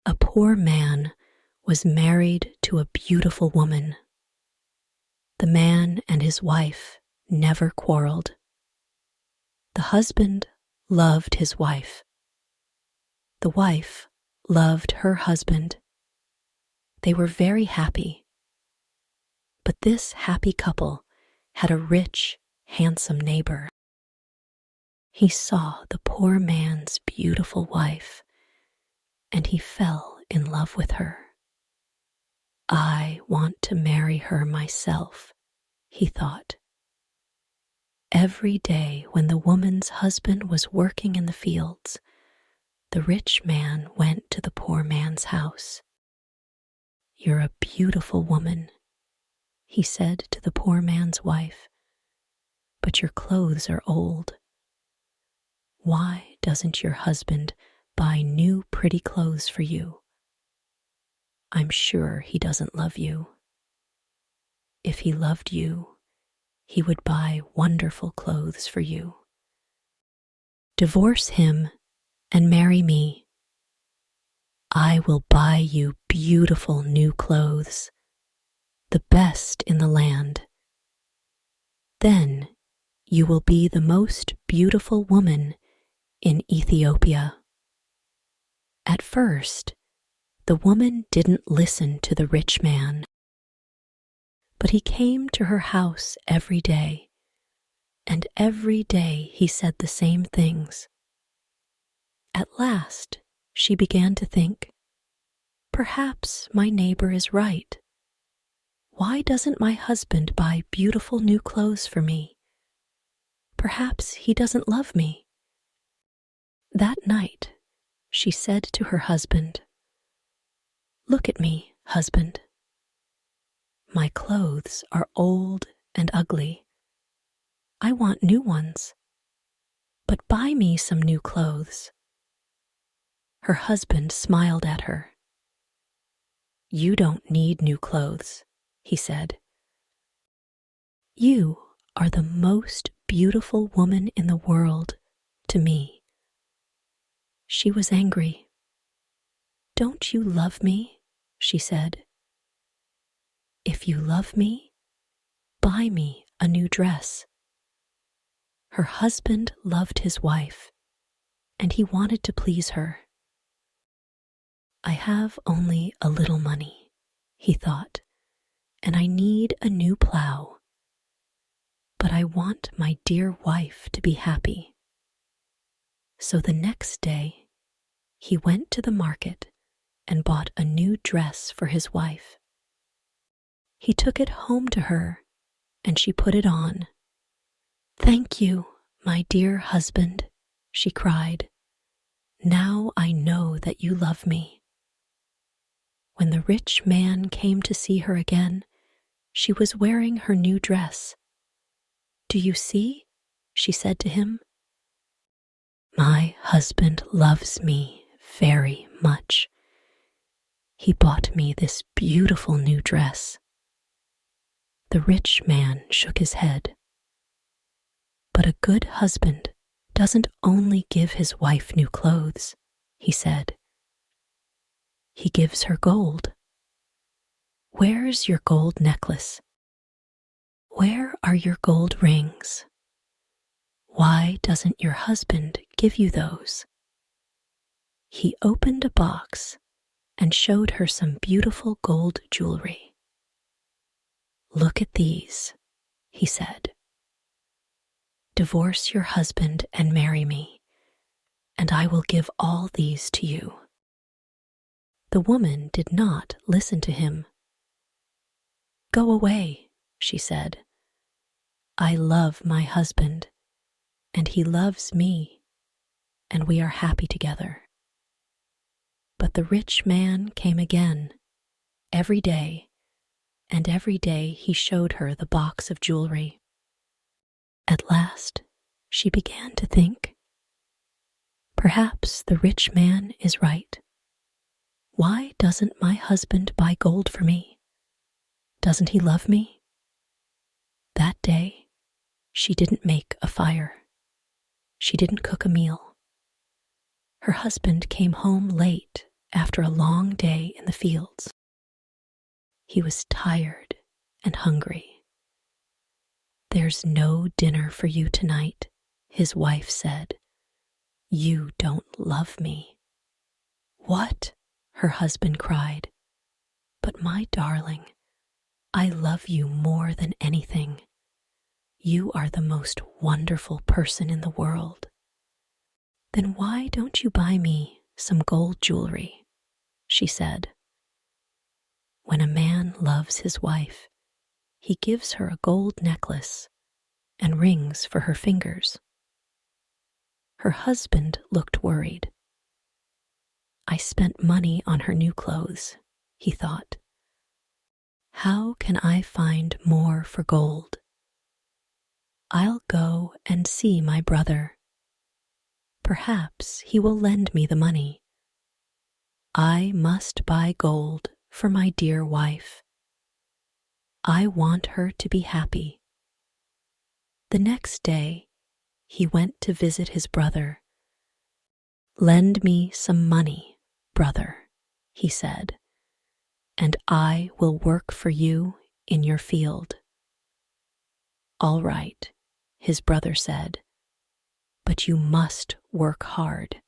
A poor man was married to a beautiful woman. The man and his wife never quarreled. The husband loved his wife. The wife loved her husband. They were very happy. But this happy couple had a rich, handsome neighbor. He saw the poor man's beautiful wife, and he fell in love with her. I want to marry her myself, he thought. Every day when the woman's husband was working in the fields, the rich man went to the poor man's house. "You're a beautiful woman," he said to the poor man's wife, "but your clothes are old. Why doesn't your husband buy new pretty clothes for you? I'm sure he doesn't love you. If he loved you, he would buy wonderful clothes for you. Divorce him and marry me. I will buy you beautiful new clothes, the best in the land. Then you will be the most beautiful woman in Ethiopia." At first, the woman didn't listen to the rich man, but he came to her house every day, and every day he said the same things. At last, she began to think, perhaps my neighbor is right. Why doesn't my husband buy beautiful new clothes for me? Perhaps he doesn't love me. That night, she said to her husband, "Look at me, husband. My clothes are old and ugly. I want new ones, but buy me some new clothes." Her husband smiled at her. "You don't need new clothes," he said. "You are the most beautiful woman in the world to me." She was angry. "Don't you love me?" she said. "If you love me, buy me a new dress." Her husband loved his wife, and he wanted to please her. "I have only a little money," he thought, "and I need a new plow. But I want my dear wife to be happy." So the next day, he went to the market and bought a new dress for his wife. He took it home to her, and she put it on. "Thank you, my dear husband," she cried. "Now I know that you love me." When the rich man came to see her again, she was wearing her new dress. "Do you see?" she said to him. "My husband loves me very much. He bought me this beautiful new dress." The rich man shook his head. "But a good husband doesn't only give his wife new clothes," he said. "He gives her gold. Where's your gold necklace? Where are your gold rings? Why doesn't your husband give you those?" He opened a box and showed her some beautiful gold jewelry. "Look at these," he said. "Divorce your husband and marry me, and I will give all these to you." The woman did not listen to him. "Go away," she said. "I love my husband, and he loves me, and we are happy together." But the rich man came again, every day, and every day he showed her the box of jewelry. At last, she began to think, perhaps the rich man is right. Why doesn't my husband buy gold for me? Doesn't he love me? That day, she didn't make a fire. She didn't cook a meal. Her husband came home late after a long day in the fields. He was tired and hungry. "There's no dinner for you tonight," his wife said. "You don't love me." "What?" her husband cried. "But my darling, I love you more than anything. You are the most wonderful person in the world." "Then why don't you buy me some gold jewelry?" she said. When a man loves his wife, he gives her a gold necklace and rings for her fingers. Her husband looked worried. "I spent money on her new clothes," he thought. "How can I find more for gold? I'll go and see my brother. Perhaps he will lend me the money. I must buy gold for my dear wife. I want her to be happy." The next day, he went to visit his brother. "Lend me some money, brother," he said, "and I will work for you in your field." "All right," his brother said, "but you must work hard.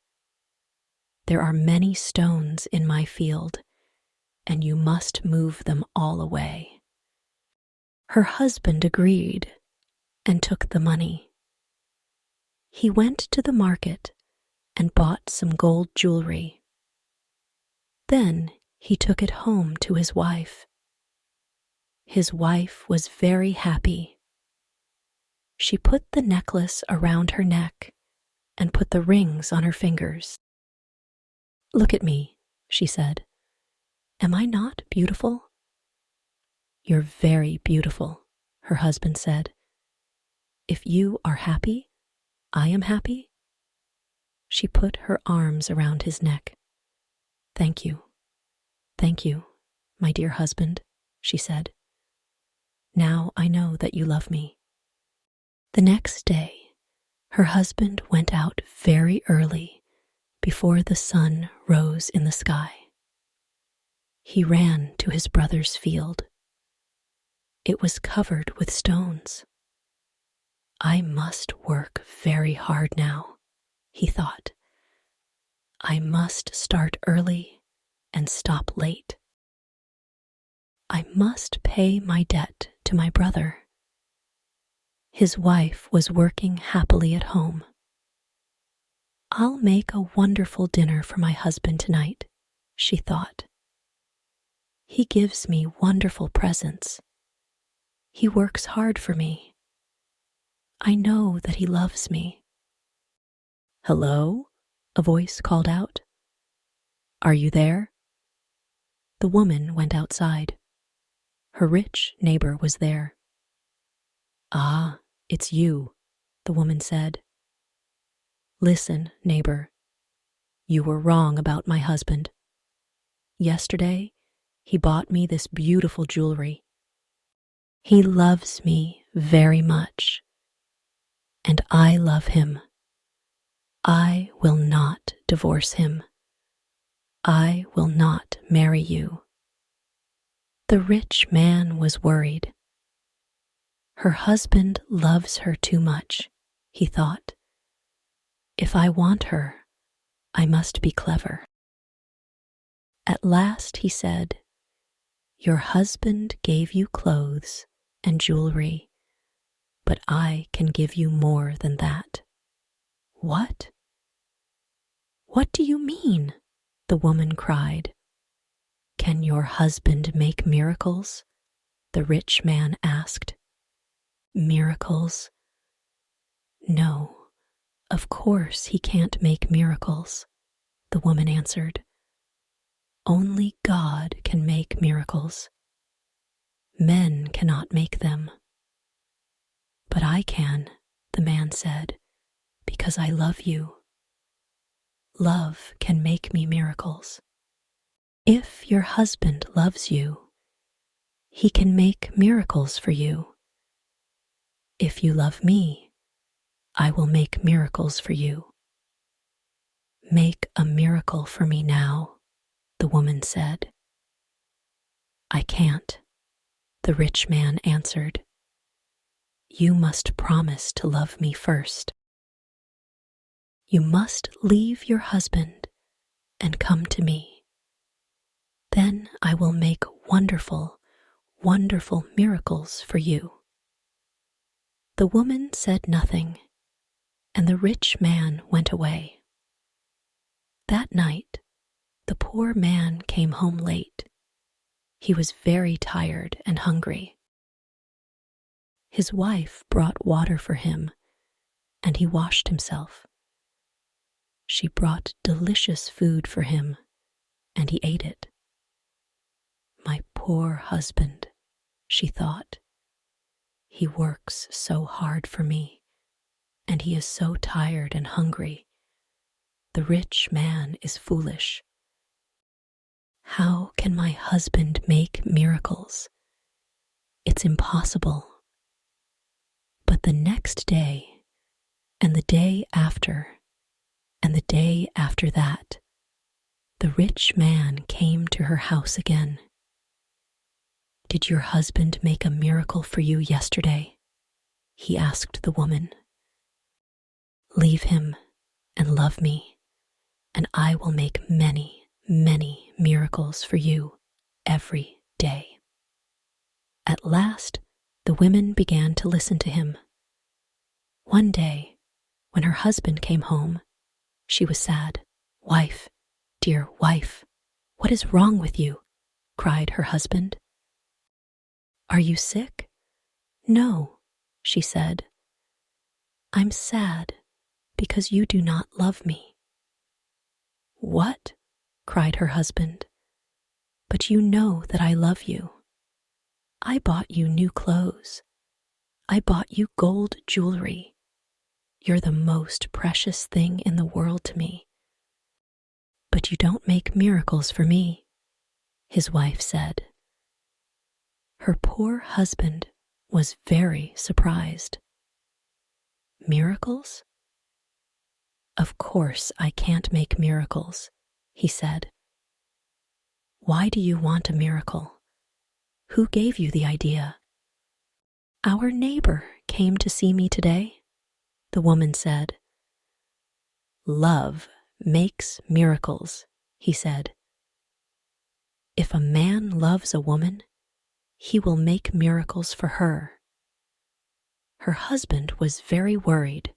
There are many stones in my field, and you must move them all away." Her husband agreed and took the money. He went to the market and bought some gold jewelry. Then he took it home to his wife. His wife was very happy. She put the necklace around her neck and put the rings on her fingers. "Look at me," she said. "Am I not beautiful?" "You're very beautiful," her husband said. "If you are happy, I am happy." She put her arms around his neck. Thank you, my dear husband," she said. "Now I know that you love me." The next day, her husband went out very early before the sun rose in the sky. He ran to his brother's field. It was covered with stones. "I must work very hard now," he thought. "I must start early and stop late. I must pay my debt to my brother." His wife was working happily at home. "I'll make a wonderful dinner for my husband tonight," she thought. "He gives me wonderful presents. He works hard for me. I know that he loves me." "Hello?" a voice called out. "Are you there?" The woman went outside. Her rich neighbor was there. "Ah, it's you," the woman said. "Listen, neighbor, you were wrong about my husband. Yesterday, he bought me this beautiful jewelry. He loves me very much, and I love him. I will not divorce him. I will not marry you." The rich man was worried. Her husband loves her too much, he thought. If I want her, I must be clever. At last he said, "Your husband gave you clothes and jewelry, but I can give you more than that." "What? What do you mean?" the woman cried. "Can your husband make miracles?" the rich man asked. "Miracles? No, of course he can't make miracles," the woman answered. "Only God can make miracles. Men cannot make them." "But I can," the man said, "because I love you. Love can make me miracles. If your husband loves you, he can make miracles for you. If you love me, I will make miracles for you. Make a miracle for me now," the woman said. I can't, the rich man answered. You must promise to love me first. You must leave your husband and come to me. Then I will make wonderful, wonderful miracles for you. The woman said nothing, and the rich man went away. That night, the poor man came home late. He was very tired and hungry. His wife brought water for him, and he washed himself. She brought delicious food for him, and he ate it. My poor husband, she thought. He works so hard for me, and he is so tired and hungry. The rich man is foolish. How can my husband make miracles? It's impossible. But the next day, and the day after, and the day after that, the rich man came to her house again. Did your husband make a miracle for you yesterday? He asked the woman. Leave him and love me, and I will make many, many miracles for you every day. At last, the women began to listen to him. One day, when her husband came home, she was sad. Wife, dear wife, what is wrong with you? Cried her husband. Are you sick? No, she said. I'm sad because you do not love me. What? Cried her husband. But you know that I love you. I bought you new clothes. I bought you gold jewelry. You're the most precious thing in the world to me. But you don't make miracles for me, his wife said. Her poor husband was very surprised. Miracles? Of course I can't make miracles, he said. Why do you want a miracle? Who gave you the idea? Our neighbor came to see me today, the woman said. Love makes miracles, he said. If a man loves a woman, he will make miracles for her. Her husband was very worried.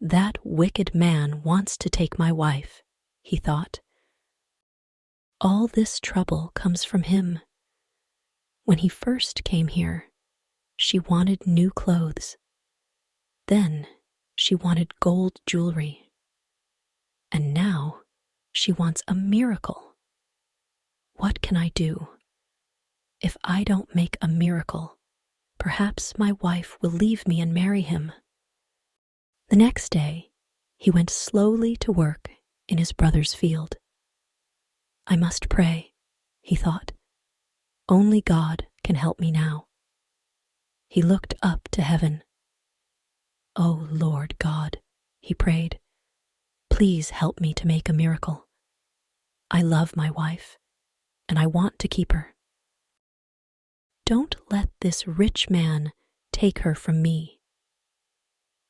That wicked man wants to take my wife, he thought. All this trouble comes from him. When he first came here, she wanted new clothes. Then she wanted gold jewelry. And now she wants a miracle. What can I do? If I don't make a miracle, perhaps my wife will leave me and marry him. The next day, he went slowly to work in his brother's field. I must pray, he thought. Only God can help me now. He looked up to heaven. Oh, Lord God, he prayed, please help me to make a miracle. I love my wife, and I want to keep her. Don't let this rich man take her from me.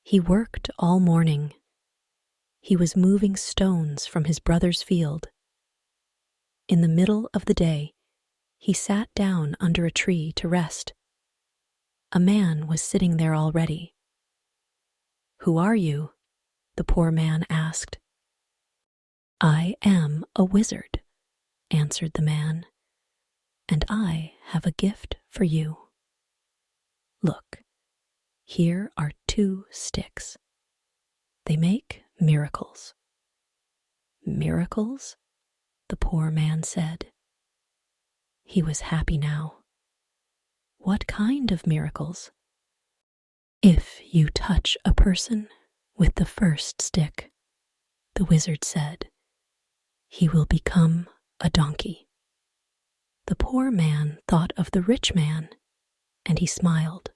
He worked all morning. He was moving stones from his brother's field. In the middle of the day, he sat down under a tree to rest. A man was sitting there already. Who are you? The poor man asked. I am a wizard, answered the man, and I have a gift for you. Look, here are 2 sticks. They make miracles. Miracles? The poor man said. He was happy now. What kind of miracles? If you touch a person with the first stick, the wizard said, he will become a donkey. The poor man thought of the rich man, and he smiled.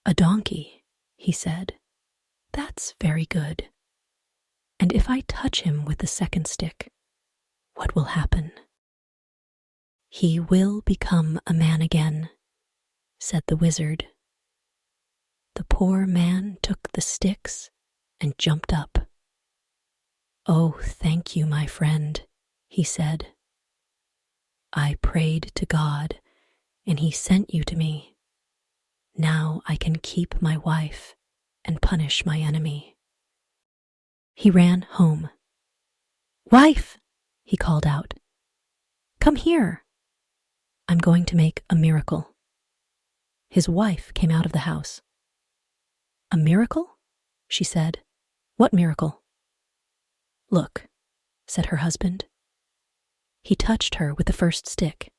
A donkey, he said. That's very good. And if I touch him with the second stick, what will happen. He will become a man again, said the wizard. The poor man took the sticks and jumped up. Oh, thank you, my friend, he said. I prayed to God, and he sent you to me. Now I can keep my wife and punish my enemy. He ran home. Wife, he called out, come here. I'm going to make a miracle. His wife came out of the house. A miracle? She said. What miracle? Look, said her husband. He touched her with the first stick.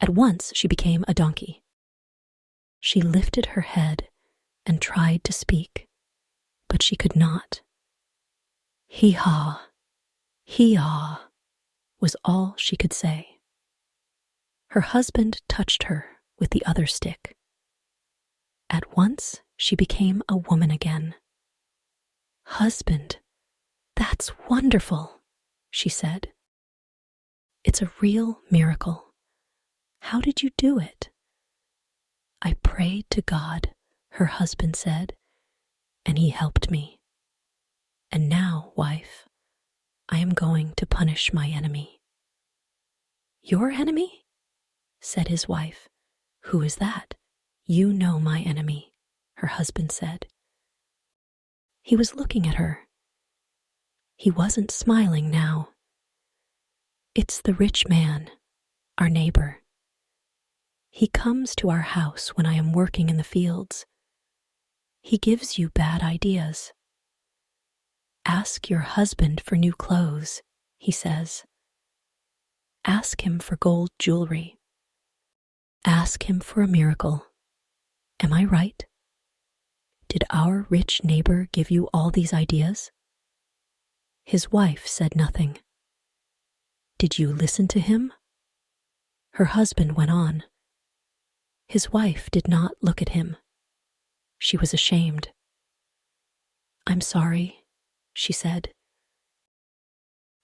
At once she became a donkey. She lifted her head and tried to speak, but she could not. Hee-haw, hee-haw, was all she could say. Her husband touched her with the other stick. At once she became a woman again. Husband, that's wonderful, she said. It's a real miracle. How did you do it? I prayed to God, her husband said, and he helped me. And now, wife, I am going to punish my enemy. Your enemy? Said his wife. Who is that? You know my enemy, her husband said. He was looking at her. He wasn't smiling now. It's the rich man, our neighbor. He comes to our house when I am working in the fields. He gives you bad ideas. Ask your husband for new clothes, he says. Ask him for gold jewelry. Ask him for a miracle. Am I right? Did our rich neighbor give you all these ideas? His wife said nothing. Did you listen to him? Her husband went on. His wife did not look at him. She was ashamed. I'm sorry, she said.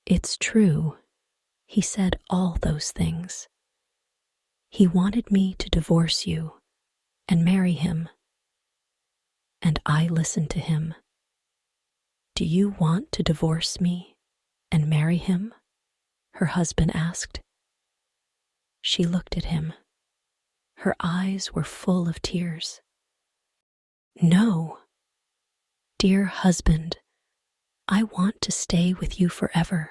It's true. He said all those things. He wanted me to divorce you and marry him. And I listened to him. Do you want to divorce me and marry him? Her husband asked. She looked at him. Her eyes were full of tears. No. Dear husband, I want to stay with you forever,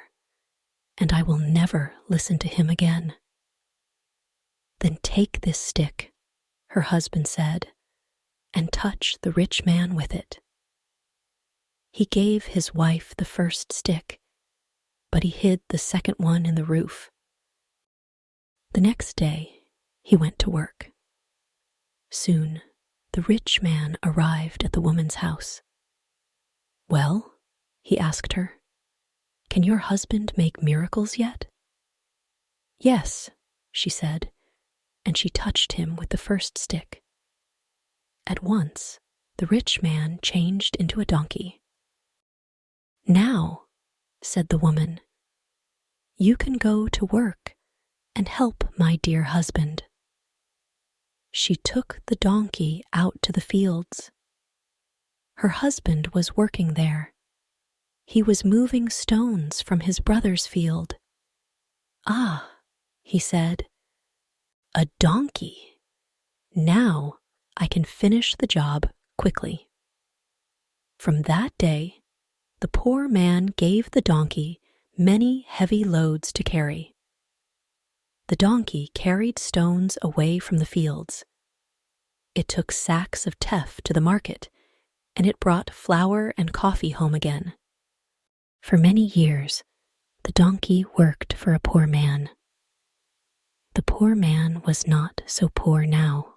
and I will never listen to him again. Then take this stick, her husband said, and touch the rich man with it. He gave his wife the first stick, but he hid the second one in the roof. The next day, he went to work. Soon, the rich man arrived at the woman's house. Well, he asked her, can your husband make miracles yet? Yes, she said, and she touched him with the first stick. At once, the rich man changed into a donkey. Now, said the woman, you can go to work and help my dear husband. She took the donkey out to the fields. Her husband was working there. He was moving stones from his brother's field. Ah, he said, a donkey. Now I can finish the job quickly. From that day, the poor man gave the donkey many heavy loads to carry. The donkey carried stones away from the fields. It took sacks of teff to the market, and it brought flour and coffee home again. For many years, the donkey worked for a poor man. The poor man was not so poor now.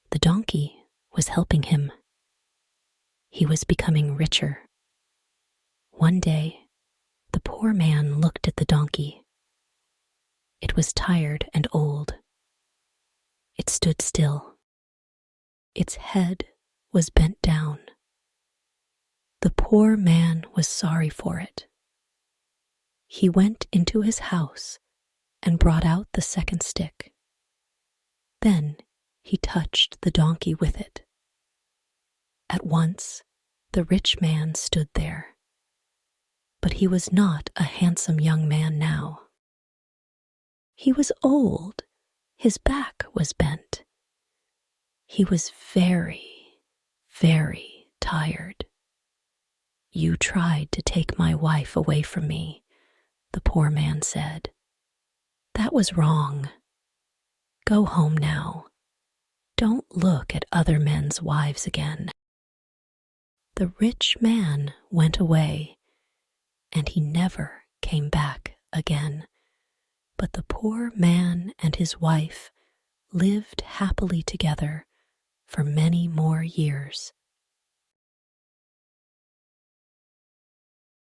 The donkey was helping him. He was becoming richer. One day, the poor man looked at the donkey. It was tired and old. It stood still. Its head was bent down. The poor man was sorry for it. He went into his house and brought out the second stick. Then he touched the donkey with it. At once, the rich man stood there. But he was not a handsome young man now. He was old. His back was bent. He was very, very tired. "You tried to take my wife away from me," the poor man said. "That was wrong. Go home now. Don't look at other men's wives again." The rich man went away, and he never came back again. But the poor man and his wife lived happily together for many more years.